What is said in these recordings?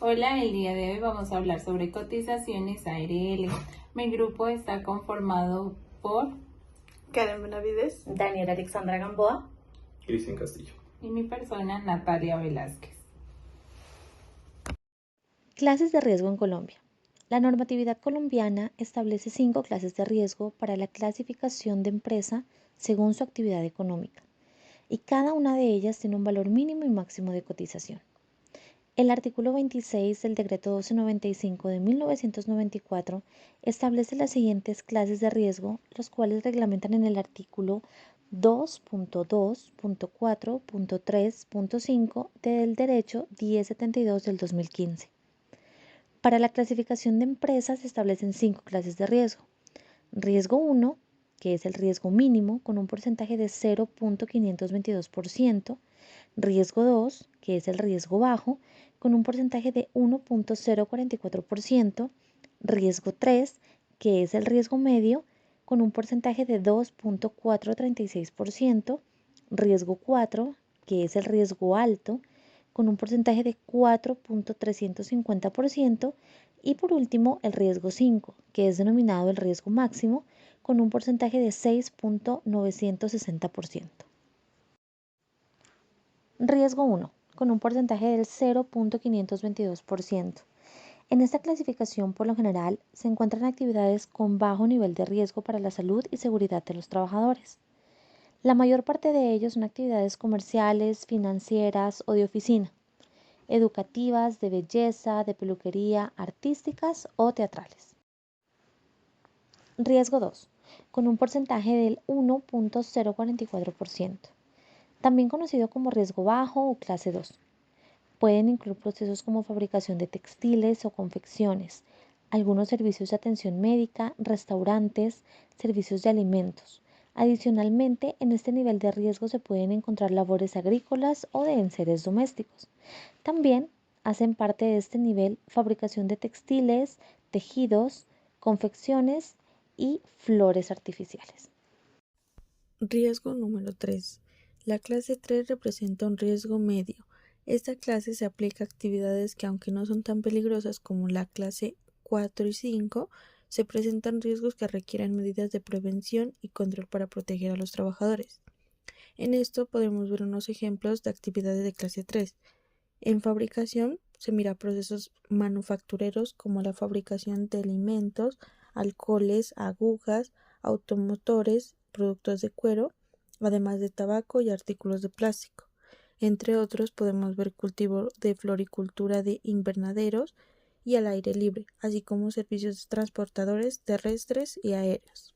Hola, el día de hoy vamos a hablar sobre cotizaciones ARL. Mi grupo está conformado por Karen Benavides, Daniela Alexandra Gamboa, Cristian Castillo. y mi persona Natalia Velázquez. Clases de riesgo en Colombia. La normatividad colombiana establece 5 clases de riesgo para la clasificación de empresa según su actividad económica, y cada una de ellas tiene un valor mínimo y máximo de cotización. El artículo 26 del Decreto 1295 de 1994 establece las siguientes clases de riesgo, los cuales reglamentan en el artículo 2.2.4.3.5 del Derecho 1072 del 2015. Para la clasificación de empresas se establecen 5 clases de riesgo. Riesgo 1, que es el riesgo mínimo con un porcentaje de 0.522%. Riesgo 2, que es el riesgo bajo, con un porcentaje de 1.044%. Riesgo 3, que es el riesgo medio, con un porcentaje de 2.436%. Riesgo 4, que es el riesgo alto, con un porcentaje de 4.350%. Y por último, el riesgo 5, que es denominado el riesgo máximo, con un porcentaje de 6.960%. Riesgo 1, con un porcentaje del 0.522%. En esta clasificación, por lo general, se encuentran actividades con bajo nivel de riesgo para la salud y seguridad de los trabajadores. La mayor parte de ellos son actividades comerciales, financieras o de oficina, educativas, de belleza, de peluquería, artísticas o teatrales. Riesgo 2, con un porcentaje del 1.044%. También conocido como riesgo bajo o clase 2. Pueden incluir procesos como fabricación de textiles o confecciones, algunos servicios de atención médica, restaurantes, servicios de alimentos. Adicionalmente, en este nivel de riesgo se pueden encontrar labores agrícolas o de enseres domésticos. También hacen parte de este nivel fabricación de textiles, tejidos, confecciones y flores artificiales. riesgo número 3. La clase 3 representa un riesgo medio. Esta clase se aplica a actividades que, aunque no son tan peligrosas como la clase 4 y 5, se presentan riesgos que requieren medidas de prevención y control para proteger a los trabajadores. En esto podemos ver unos ejemplos de actividades de clase 3. En fabricación se mira procesos manufactureros como la fabricación de alimentos, alcoholes, agujas, automotores, productos de cuero, además de tabaco y artículos de plástico. Entre otros podemos ver cultivo de floricultura de invernaderos y al aire libre, así como servicios transportadores terrestres y aéreos.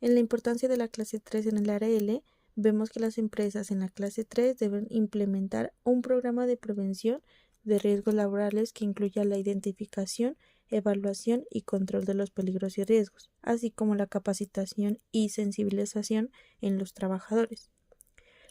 En la importancia de la clase 3 en el ARL, vemos que las empresas en la clase 3 deben implementar un programa de prevención de riesgos laborales que incluya la identificación, evaluación y control de los peligros y riesgos, así como la capacitación y sensibilización en los trabajadores.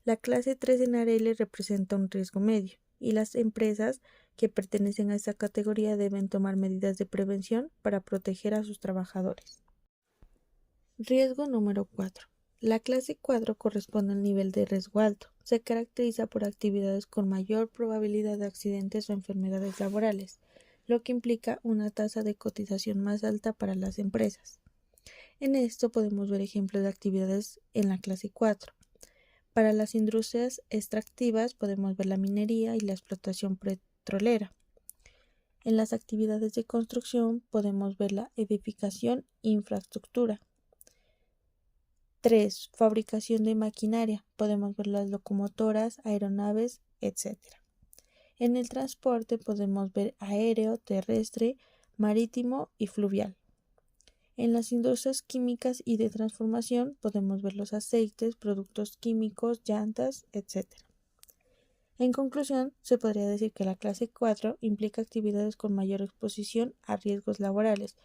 La clase 3 en ARL representa un riesgo medio, y las empresas que pertenecen a esta categoría deben tomar medidas de prevención para proteger a sus trabajadores. Riesgo número 4. La clase 4 corresponde al nivel de riesgo alto. Se caracteriza por actividades con mayor probabilidad de accidentes o enfermedades laborales, lo que implica una tasa de cotización más alta para las empresas. En esto podemos ver ejemplos de actividades en la clase 4. Para las industrias extractivas podemos ver la minería y la explotación petrolera. En las actividades de construcción podemos ver la edificación e infraestructura. 3. Fabricación de maquinaria. Podemos ver las locomotoras, aeronaves, etc. En el transporte podemos ver aéreo, terrestre, marítimo y fluvial. En las industrias químicas y de transformación podemos ver los aceites, productos químicos, llantas, etc. En conclusión, se podría decir que la clase 4 implica actividades con mayor exposición a riesgos laborales,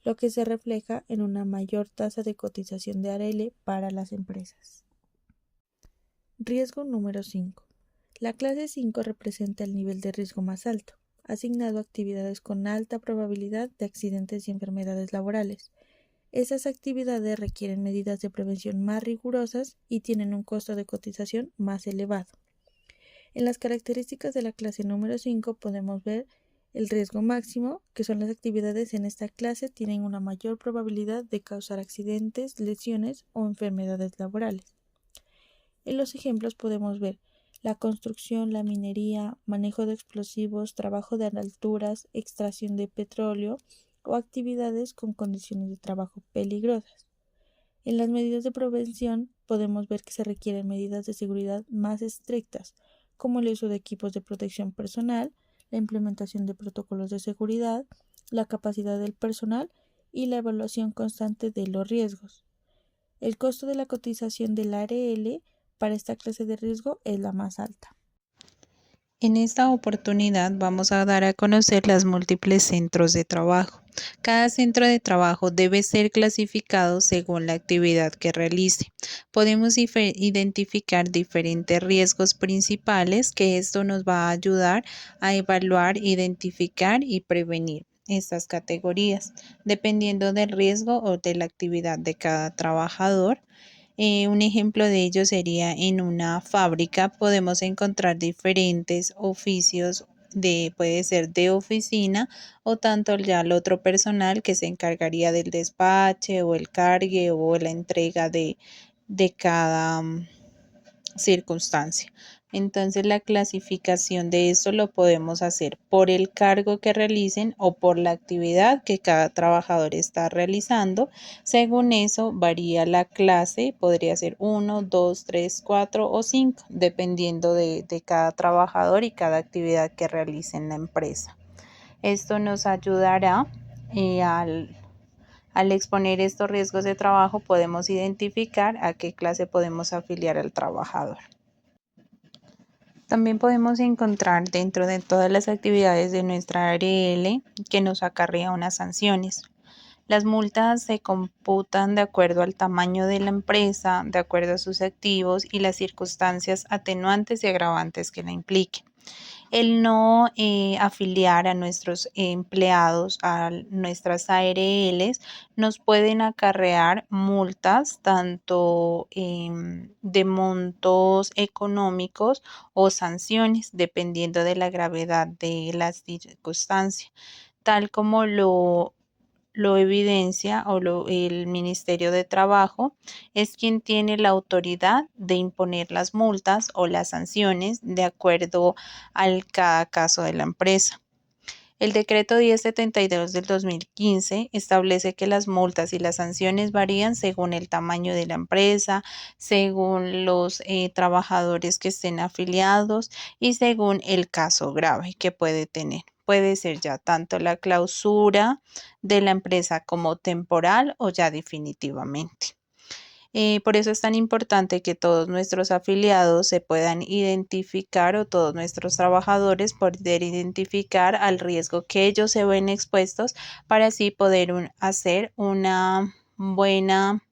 lo que se refleja en una mayor tasa de cotización de ARL para las empresas. Riesgo número 5. La clase 5 representa el nivel de riesgo más alto, asignado a actividades con alta probabilidad de accidentes y enfermedades laborales. Esas actividades requieren medidas de prevención más rigurosas y tienen un costo de cotización más elevado. En las características de la clase número 5 podemos ver El riesgo máximo, que son las actividades en esta clase, tienen una mayor probabilidad de causar accidentes, lesiones o enfermedades laborales. En los ejemplos podemos ver la construcción, la minería, manejo de explosivos, trabajo de alturas, extracción de petróleo o actividades con condiciones de trabajo peligrosas. En las medidas de prevención podemos ver que se requieren medidas de seguridad más estrictas, como el uso de equipos de protección personal, la implementación de protocolos de seguridad, la capacidad del personal y la evaluación constante de los riesgos. El costo de la cotización del ARL para esta clase de riesgo es la más alta. En esta oportunidad vamos a dar a conocer los múltiples centros de trabajo. Cada centro de trabajo debe ser clasificado según la actividad que realice. Podemos identificar diferentes riesgos principales que esto nos va a ayudar a evaluar, identificar y prevenir estas categorías, dependiendo del riesgo o de la actividad de cada trabajador. Un ejemplo de ello sería en una fábrica podemos encontrar diferentes oficios puede ser de oficina o tanto ya el otro personal que se encargaría del despache o el cargue o la entrega de cada circunstancia. Entonces la clasificación de esto lo podemos hacer por el cargo que realicen o por la actividad que cada trabajador está realizando. Según eso varía la clase, podría ser 1, 2, 3, 4 o 5, dependiendo de cada trabajador y cada actividad que realice en la empresa. Esto nos ayudará al exponer estos riesgos de trabajo, podemos identificar a qué clase podemos afiliar al trabajador. También podemos encontrar dentro de todas las actividades de nuestra ARL que nos acarrea unas sanciones. Las multas se computan de acuerdo al tamaño de la empresa, de acuerdo a sus activos y las circunstancias atenuantes y agravantes que la impliquen. El no afiliar a nuestros empleados a nuestras ARLs nos pueden acarrear multas tanto de montos económicos o sanciones, dependiendo de la gravedad de las circunstancias, tal como lo evidencia el Ministerio de Trabajo, es quien tiene la autoridad de imponer las multas o las sanciones de acuerdo al cada caso de la empresa. El decreto 1072 del 2015 establece que las multas y las sanciones varían según el tamaño de la empresa, según los trabajadores que estén afiliados y según el caso grave que puede tener. Puede ser ya tanto la clausura de la empresa como temporal o ya definitivamente. Por eso es tan importante que todos nuestros afiliados se puedan identificar o todos nuestros trabajadores poder identificar al riesgo que ellos se ven expuestos para así poder hacer una buena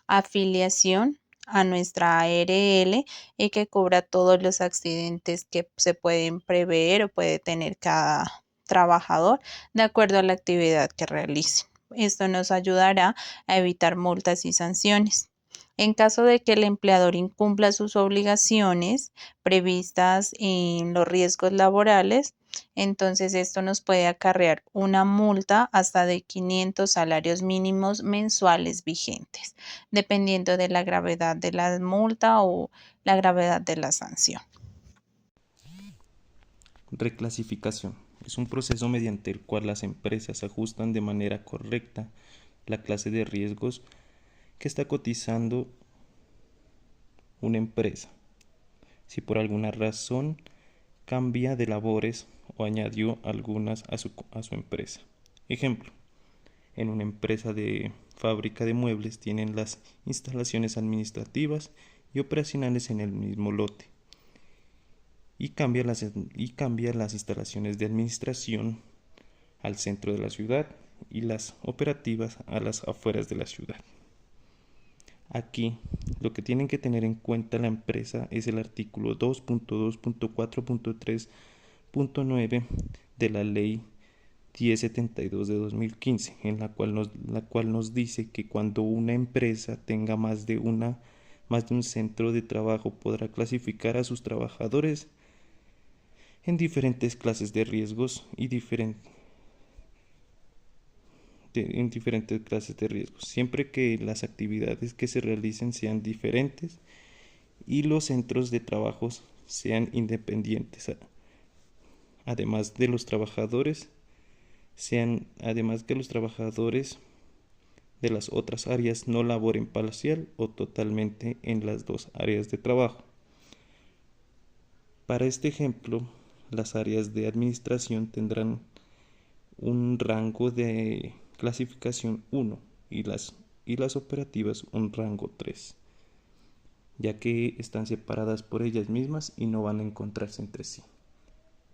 afiliación a nuestra ARL y que cubra todos los accidentes que se pueden prever o puede tener cada trabajador de acuerdo a la actividad que realice. Esto nos ayudará a evitar multas y sanciones. En caso de que el empleador incumpla sus obligaciones previstas en los riesgos laborales, entonces esto nos puede acarrear una multa hasta de 500 salarios mínimos mensuales vigentes, dependiendo de la gravedad de la multa o la gravedad de la sanción. Reclasificación. Es un proceso mediante el cual las empresas ajustan de manera correcta la clase de riesgos que está cotizando una empresa. Si por alguna razón cambia de labores o añadió algunas a su empresa. Ejemplo, en una empresa de fábrica de muebles tienen las instalaciones administrativas y operacionales en el mismo lote y cambia las instalaciones de administración al centro de la ciudad y las operativas a las afueras de la ciudad. Aquí lo que tienen que tener en cuenta la empresa es el artículo 2.2.4.3.9 de la ley 1072 de 2015, en la cual nos dice que cuando una empresa tenga más de un centro de trabajo podrá clasificar a sus trabajadores en diferentes clases de riesgos en diferentes clases de riesgos, siempre que las actividades que se realicen sean diferentes y los centros de trabajo sean independientes, además que los trabajadores de las otras áreas no laboren parcial o totalmente en las dos áreas de trabajo. Para este ejemplo, las áreas de administración tendrán un rango de clasificación 1 y las operativas un rango 3, ya que están separadas por ellas mismas y no van a encontrarse entre sí.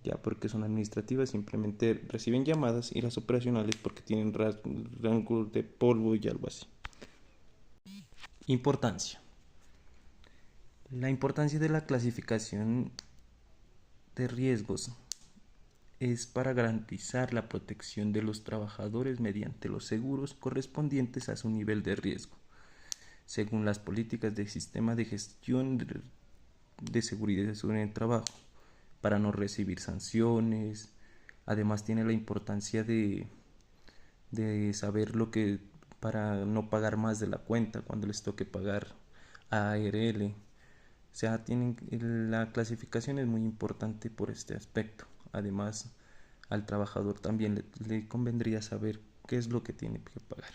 Ya porque son administrativas simplemente reciben llamadas, y las operacionales porque tienen rango de polvo y algo así. Importancia. La importancia de la clasificación de riesgos es para garantizar la protección de los trabajadores mediante los seguros correspondientes a su nivel de riesgo, según las políticas del sistema de gestión de seguridad en el trabajo, para no recibir sanciones. Además tiene la importancia de saber lo que, para no pagar más de la cuenta cuando les toque pagar a ARL. O sea, la clasificación es muy importante por este aspecto. Además, al trabajador también le convendría saber qué es lo que tiene que pagar.